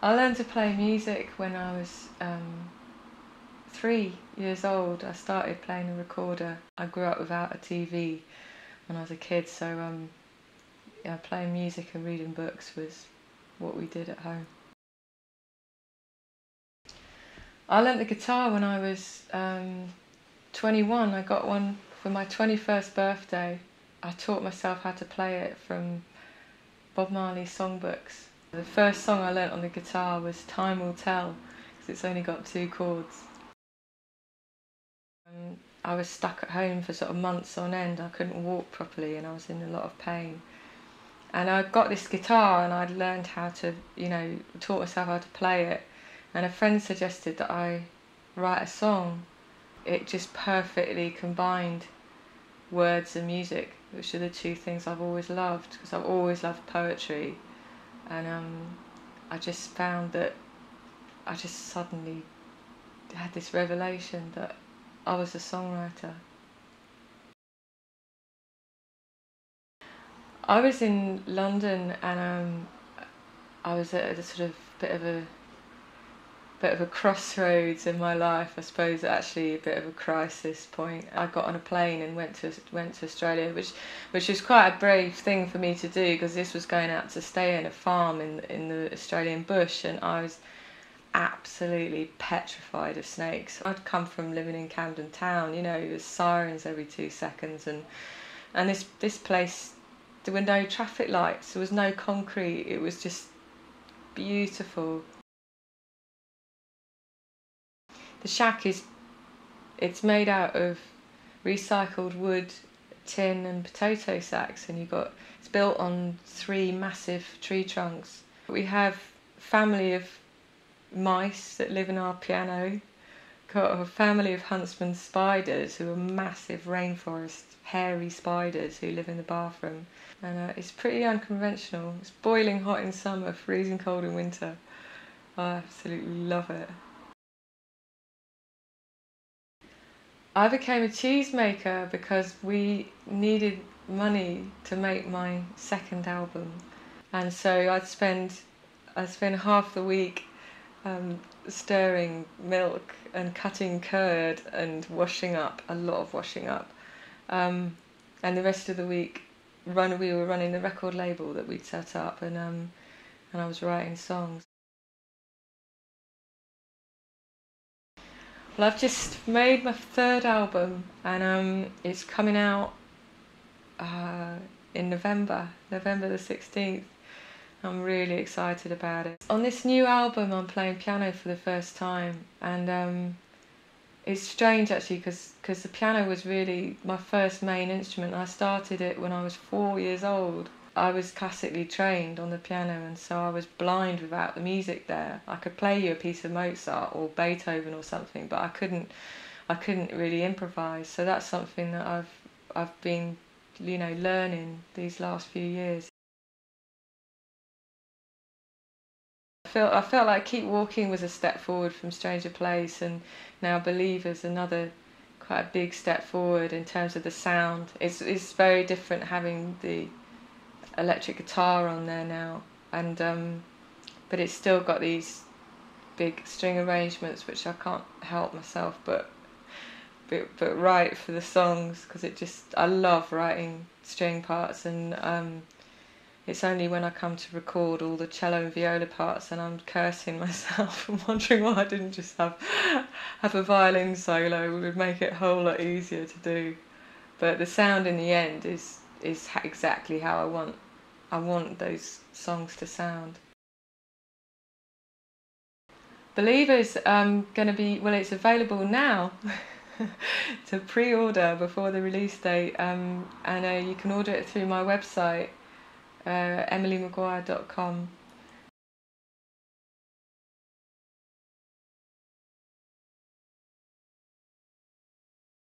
I learned to play music when I was 3 years old. I started playing a recorder. I grew up without a TV when I was a kid, so yeah, playing music and reading books was what we did at home. I learnt the guitar when I was 21. I got one for my 21st birthday. I taught myself how to play it from Bob Marley's songbooks. The first song I learnt on the guitar was Time Will Tell, because it's only got 2 chords. I was stuck at home for sort of months on end. I couldn't walk properly and I was in a lot of pain. And I got this guitar and I'd learned how to, taught myself how to play it. And a friend suggested that I write a song. It just perfectly combined words and music, which are the 2 things I've always loved, because I've always loved poetry. And I just found that I just suddenly had this revelation that I was a songwriter. I was in London and I was at a sort of bit of a crossroads in my life, I suppose, actually a bit of a crisis point. I got on a plane and went to Australia, which was quite a brave thing for me to do, because this was going out to stay in a farm in the Australian bush, and I was absolutely petrified of snakes. I'd come from living in Camden Town, there's sirens every 2 seconds, and this place, there were no traffic lights, there was no concrete, it was just beautiful. The shack it's made out of recycled wood, tin and potato sacks, and it's built on 3 massive tree trunks. We have a family of mice that live in our piano, got a family of huntsman spiders who are massive rainforest hairy spiders who live in the bathroom, and it's pretty unconventional. It's boiling hot in summer, freezing cold in winter. I absolutely love it. I became a cheesemaker because we needed money to make my 2nd album, and so I'd spend half the week stirring milk and cutting curd and washing up, a lot of washing up, and the rest of the week we were running the record label that we'd set up, and I was writing songs. Well, I've just made my 3rd album, and it's coming out in November the 16th. I'm really excited about it. On this new album I'm playing piano for the first time, and it's strange actually, because the piano was really my first main instrument. I started it when I was 4 years old. I was classically trained on the piano, and so I was blind without the music there. I could play you a piece of Mozart or Beethoven or something, but I couldn't really improvise. So that's something that I've been learning these last few years. I felt like Keep Walking was a step forward from Stranger Place, and now Believer's another quite a big step forward in terms of the sound. It's very different having the electric guitar on there now, and but it's still got these big string arrangements which I can't help myself but write for the songs, because I love writing string parts, and it's only when I come to record all the cello and viola parts and I'm cursing myself and wondering why I didn't just have a violin solo. It would make it a whole lot easier to do. But the sound in the end is exactly how I want those songs to sound. Believer's going to be, well, it's available now to pre-order before the release date, and you can order it through my website, emilymaguire.com.